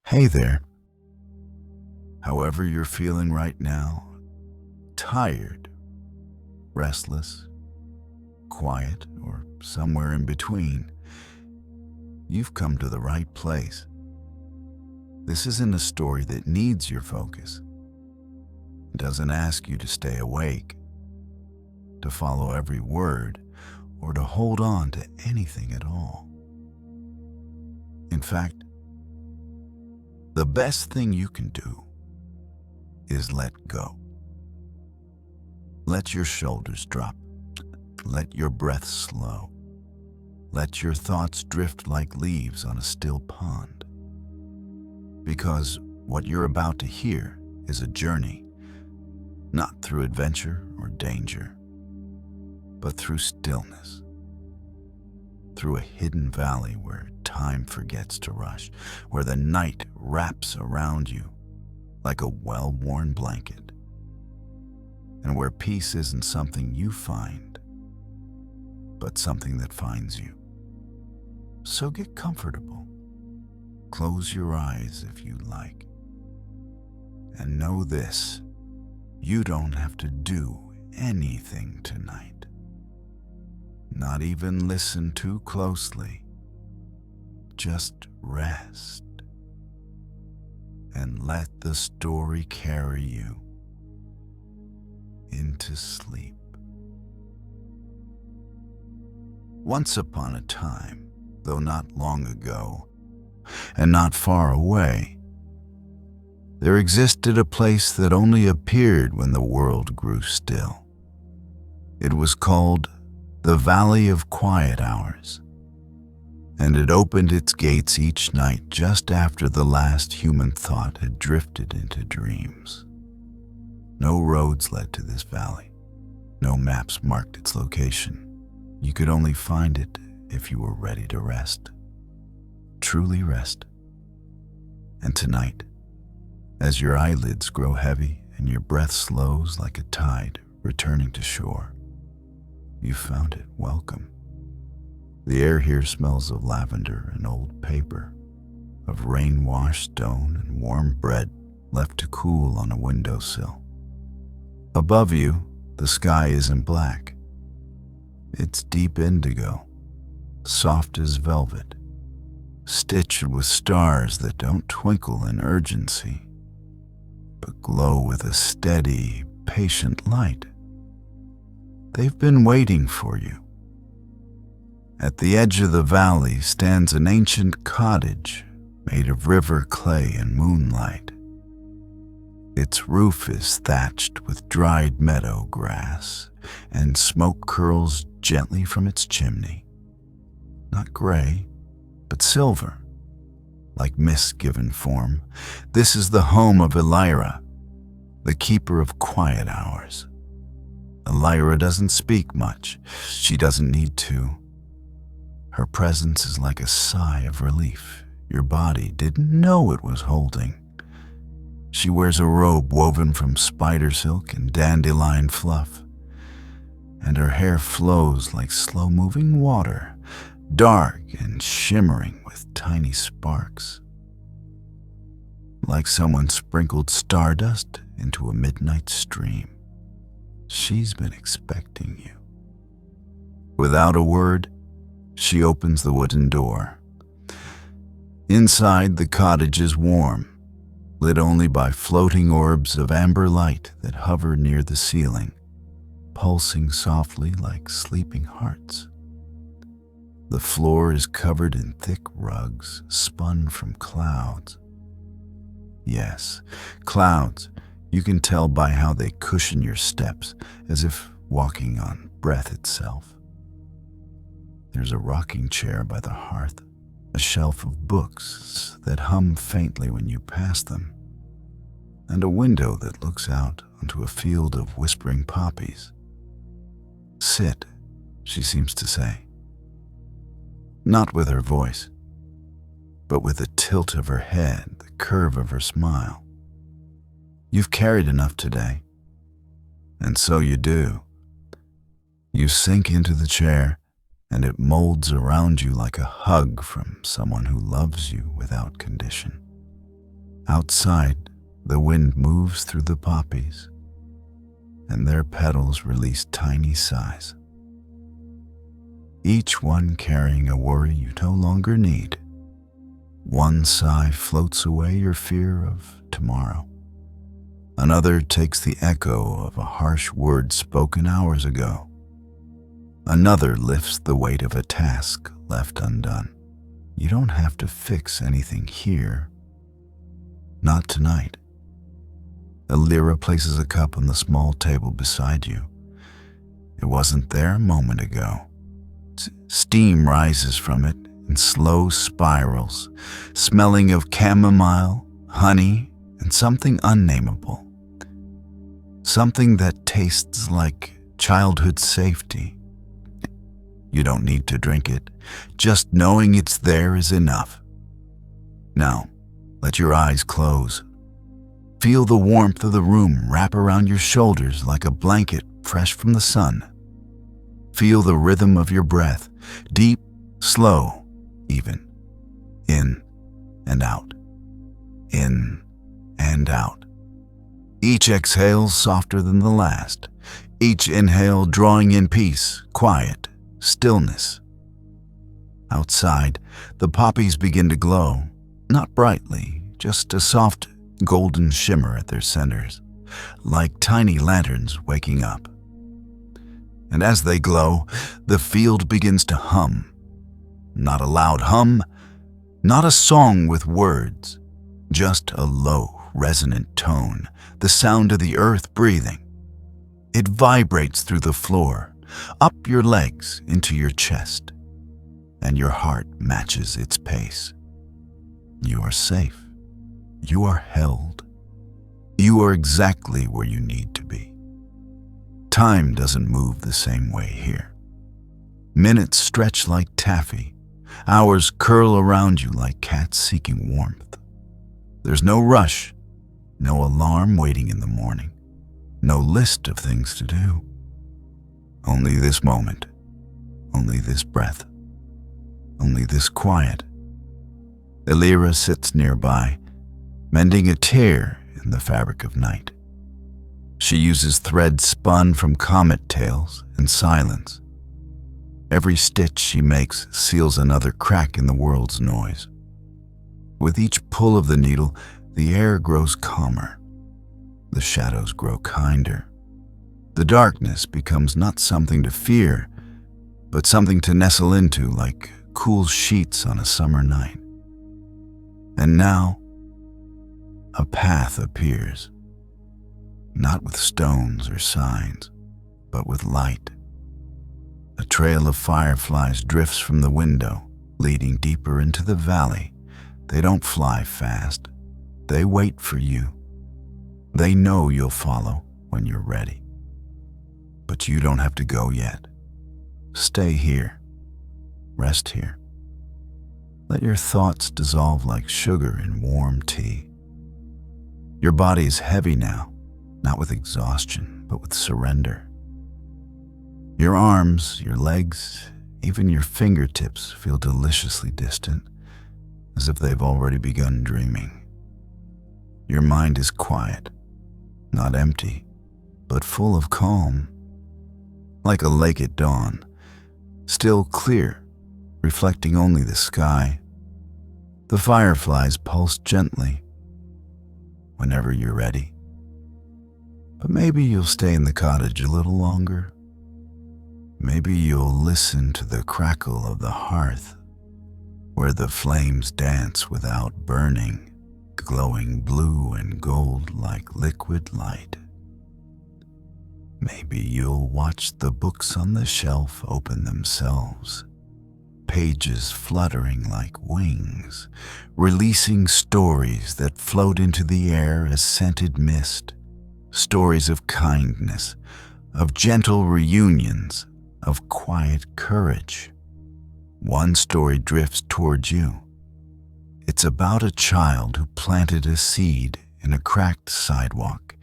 Hey there. However you're feeling right now, tired, restless, quiet, or somewhere in between, you've come to the right place. This isn't a story that needs your focus. It doesn't ask you to stay awake, to follow every word, or to hold on to anything at all. In fact, the best thing you can do is let go. Let your shoulders drop. Let your breath slow. Let your thoughts drift like leaves on a still pond. Because what you're about to hear is a journey, not through adventure or danger, but through stillness. Through a hidden valley where time forgets to rush, where the night wraps around you like a well-worn blanket, and where peace isn't something you find, but something that finds you. So get comfortable. Close your eyes if you like. And know this, you don't have to do anything tonight. Not even listen too closely. Just rest and let the story carry you into sleep. Once upon a time, though not long ago, and not far away, there existed a place that only appeared when the world grew still. It was called the Valley of Quiet Hours, and it opened its gates each night just after the last human thought had drifted into dreams. No roads led to this valley. No maps marked its location. You could only find it if you were ready to rest. Truly rest. And tonight, as your eyelids grow heavy and your breath slows like a tide returning to shore, you found it welcome. The air here smells of lavender and old paper, of rain-washed stone and warm bread left to cool on a windowsill. Above you, the sky isn't black. It's deep indigo, soft as velvet, stitched with stars that don't twinkle in urgency, but glow with a steady, patient light. They've been waiting for you. At the edge of the valley stands an ancient cottage made of river clay and moonlight. Its roof is thatched with dried meadow grass, and smoke curls gently from its chimney. Not gray, but silver, like mist given form. This is the home of Elira, the keeper of quiet hours. Elira doesn't speak much. She doesn't need to. Her presence is like a sigh of relief your body didn't know it was holding. She wears a robe woven from spider silk and dandelion fluff, and her hair flows like slow-moving water, dark and shimmering with tiny sparks. Like someone sprinkled stardust into a midnight stream. She's been expecting you. Without a word, she opens the wooden door. Inside, the cottage is warm, lit only by floating orbs of amber light that hover near the ceiling, pulsing softly like sleeping hearts. The floor is covered in thick rugs spun from clouds. Yes, clouds. You can tell by how they cushion your steps, as if walking on breath itself. There's a rocking chair by the hearth, a shelf of books that hum faintly when you pass them, and a window that looks out onto a field of whispering poppies. Sit, she seems to say. Not with her voice, but with the tilt of her head, the curve of her smile. You've carried enough today, and so you do. You sink into the chair, and it molds around you like a hug from someone who loves you without condition. Outside, the wind moves through the poppies, and their petals release tiny sighs, each one carrying a worry you no longer need. One sigh floats away your fear of tomorrow. Another takes the echo of a harsh word spoken hours ago. Another lifts the weight of a task left undone. You don't have to fix anything here. Not tonight. Alira places a cup on the small table beside you. It wasn't there a moment ago. Steam rises from it in slow spirals, smelling of chamomile, honey, and something unnameable. Something that tastes like childhood safety. You don't need to drink it. Just knowing it's there is enough. Now, let your eyes close. Feel the warmth of the room wrap around your shoulders like a blanket fresh from the sun. Feel the rhythm of your breath, deep, slow, even. In and out. In and out. Each exhale softer than the last. Each inhale drawing in peace, quiet, stillness. Outside, the poppies begin to glow, not brightly, just a soft golden shimmer at their centers, like tiny lanterns waking up. And as they glow, the field begins to hum. Not a loud hum, not a song with words, just a low, resonant tone, the sound of the earth breathing. It vibrates through the floor, up your legs into your chest, and your heart matches its pace. You are safe. You are held. You are exactly where you need to be. Time doesn't move the same way here. Minutes stretch like taffy. Hours curl around you like cats seeking warmth. There's no rush, no alarm waiting in the morning, no list of things to do. Only this moment, only this breath, only this quiet. Alira sits nearby, mending a tear in the fabric of night. She uses thread spun from comet tails and silence. Every stitch she makes seals another crack in the world's noise. With each pull of the needle, the air grows calmer. The shadows grow kinder. The darkness becomes not something to fear, but something to nestle into like cool sheets on a summer night. And now, a path appears. Not with stones or signs, but with light. A trail of fireflies drifts from the window, leading deeper into the valley. They don't fly fast. They wait for you. They know you'll follow when you're ready. But you don't have to go yet. Stay here. Rest here. Let your thoughts dissolve like sugar in warm tea. Your body is heavy now, not with exhaustion, but with surrender. Your arms, your legs, even your fingertips feel deliciously distant, as if they've already begun dreaming. Your mind is quiet, not empty, but full of calm. Like a lake at dawn, still clear, reflecting only the sky. The fireflies pulse gently. Whenever you're ready. But maybe you'll stay in the cottage a little longer. Maybe you'll listen to the crackle of the hearth, where the flames dance without burning, glowing blue and gold like liquid light. Maybe you'll watch the books on the shelf open themselves, pages fluttering like wings, releasing stories that float into the air as scented mist, stories of kindness, of gentle reunions, of quiet courage. One story drifts towards you. It's about a child who planted a seed in a cracked sidewalk,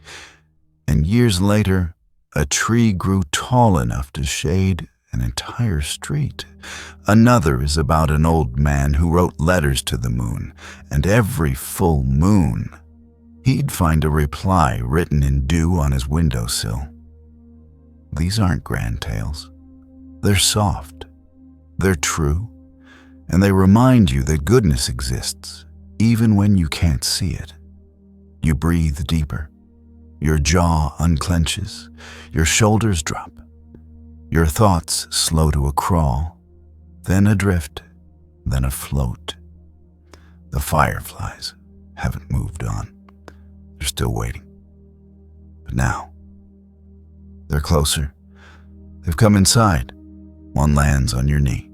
and years later, a tree grew tall enough to shade an entire street. Another is about an old man who wrote letters to the moon, and every full moon, he'd find a reply written in dew on his windowsill. These aren't grand tales. They're soft. They're true. And they remind you that goodness exists, even when you can't see it. You breathe deeper. Your jaw unclenches. Your shoulders drop. Your thoughts slow to a crawl, then a drift, then a float. The fireflies haven't moved on. They're still waiting. But now, they're closer. They've come inside. One lands on your knee.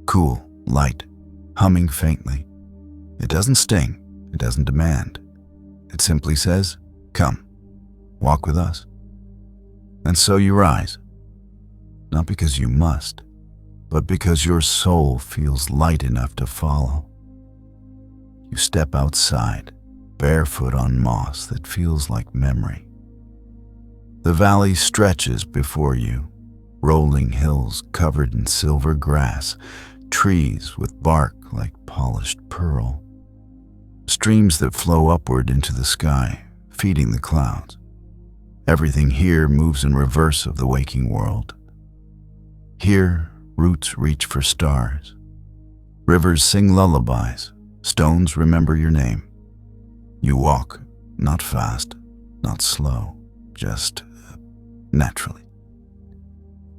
Cool, light, humming faintly. It doesn't sting. It doesn't demand. It simply says, "Come, walk with us." And so you rise. Not because you must, but because your soul feels light enough to follow. You step outside, barefoot on moss that feels like memory. The valley stretches before you, rolling hills covered in silver grass, trees with bark like polished pearl, streams that flow upward into the sky, feeding the clouds. Everything here moves in reverse of the waking world. Here, roots reach for stars. Rivers sing lullabies. Stones remember your name. You walk, not fast, not slow, just naturally,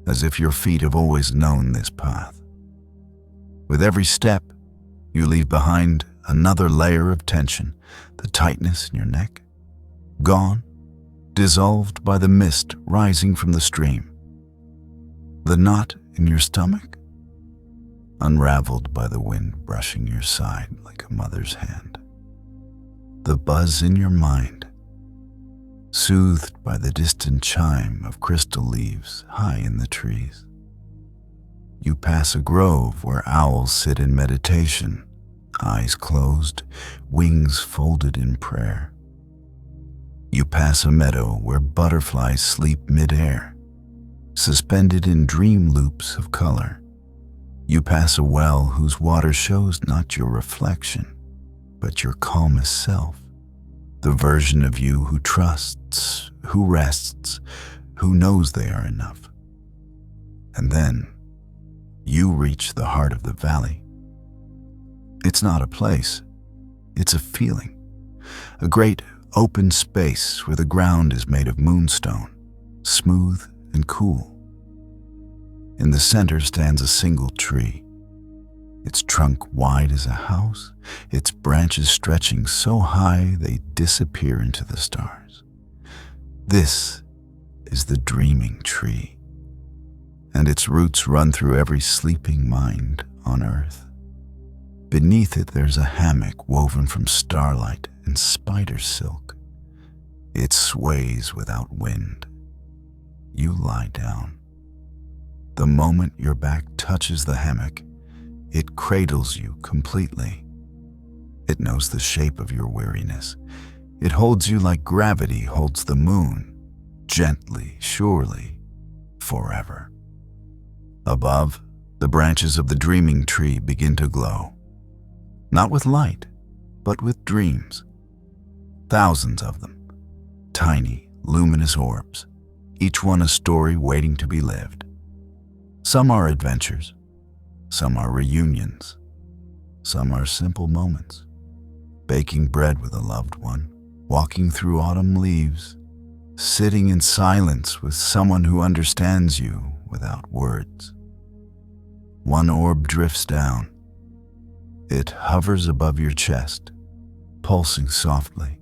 as if your feet have always known this path. With every step, you leave behind another layer of tension, the tightness in your neck, gone, dissolved by the mist rising from the stream. The knot in your stomach, unraveled by the wind brushing your side like a mother's hand. The buzz in your mind, soothed by the distant chime of crystal leaves high in the trees. You pass a grove where owls sit in meditation, eyes closed, wings folded in prayer. You pass a meadow where butterflies sleep midair, suspended in dream loops of color. You pass a well whose water shows not your reflection, but your calmest self, the version of you who trusts, who rests, who knows they are enough. And then you reach the heart of the valley. It's not a place, it's a feeling, a great open space where the ground is made of moonstone, smooth and cool. In the center stands a single tree, its trunk wide as a house, its branches stretching so high they disappear into the stars. This is the dreaming tree, and its roots run through every sleeping mind on earth. Beneath it there's a hammock woven from starlight and spider silk. It sways without wind. You lie down. The moment your back touches the hammock, it cradles you completely. It knows the shape of your weariness. It holds you like gravity holds the moon, gently, surely, forever. Above, the branches of the dreaming tree begin to glow. Not with light, but with dreams. Thousands of them, tiny, luminous orbs, each one a story waiting to be lived. Some are adventures, some are reunions, some are simple moments. Baking bread with a loved one, walking through autumn leaves, sitting in silence with someone who understands you without words. One orb drifts down. It hovers above your chest, pulsing softly.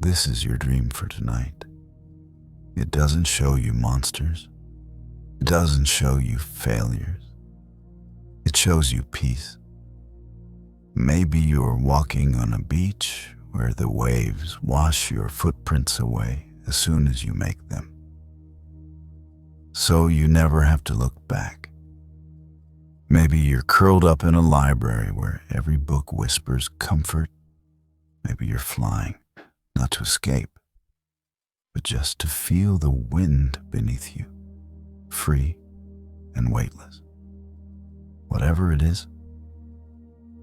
This is your dream for tonight. It doesn't show you monsters. It doesn't show you failures. It shows you peace. Maybe you're walking on a beach where the waves wash your footprints away as soon as you make them. So you never have to look back. Maybe you're curled up in a library where every book whispers comfort. Maybe you're flying, not to escape, but just to feel the wind beneath you, free and weightless. Whatever it is,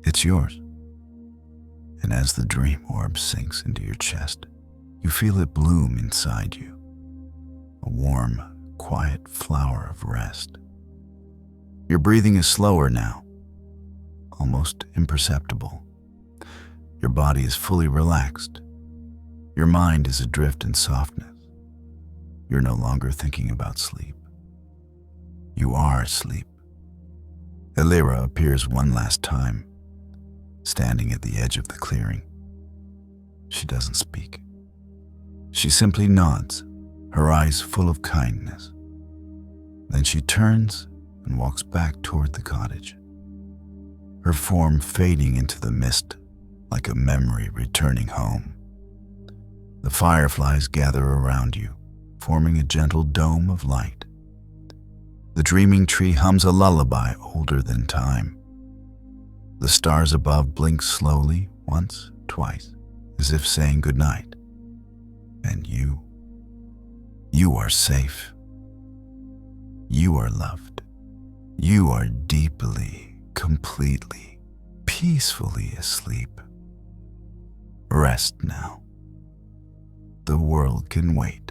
it's yours. And as the dream orb sinks into your chest, you feel it bloom inside you, a warm, quiet flower of rest. Your breathing is slower now, almost imperceptible. Your body is fully relaxed. Your mind is adrift in softness. You're no longer thinking about sleep. You are asleep. Elira appears one last time, standing at the edge of the clearing. She doesn't speak. She simply nods, her eyes full of kindness. Then she turns and walks back toward the cottage, her form fading into the mist like a memory returning home. The fireflies gather around you, forming a gentle dome of light. The dreaming tree hums a lullaby older than time. The stars above blink slowly, once, twice, as if saying goodnight. And you are safe. You are loved. You are deeply, completely, peacefully asleep. Rest now. The world can wait.